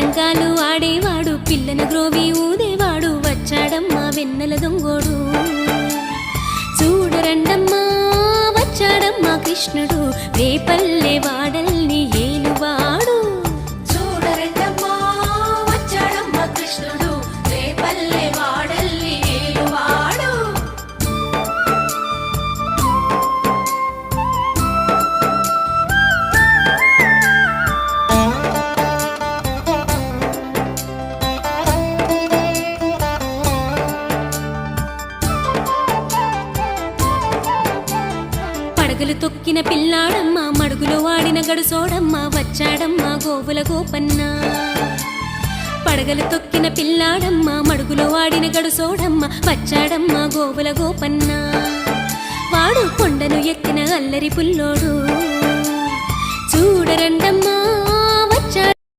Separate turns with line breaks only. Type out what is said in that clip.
చదరంగాలు ఆడేవాడు పిల్లన గ్రోవి ఊదేవాడు వచ్చాడమ్మా వెన్నెల దొంగోడు చూడరండమ్మా వచ్చాడమ్మా కృష్ణుడు రేపల్లె వాడల్ని ఏలువాడు చూడరండమ్మా వచ్చాడమ్మా కృష్ణుడు రేపల్లె వాడల్ని ఏలువాడు పడగలు తొక్కిన పిల్లాడమ్మ మడుగులో వాడిన గడుసోడమ్మ వచ్చాడమ్మా గోవుల గోపన్న పడగలు తొక్కిన పిల్లాడమ్మ మడుగులో వాడిన గడుసోడమ్మ వచ్చాడమ్మా గోవుల గోపన్న వాడు కొండను ఎక్కిన అల్లరి పుల్లోడు చూడరండమ్మా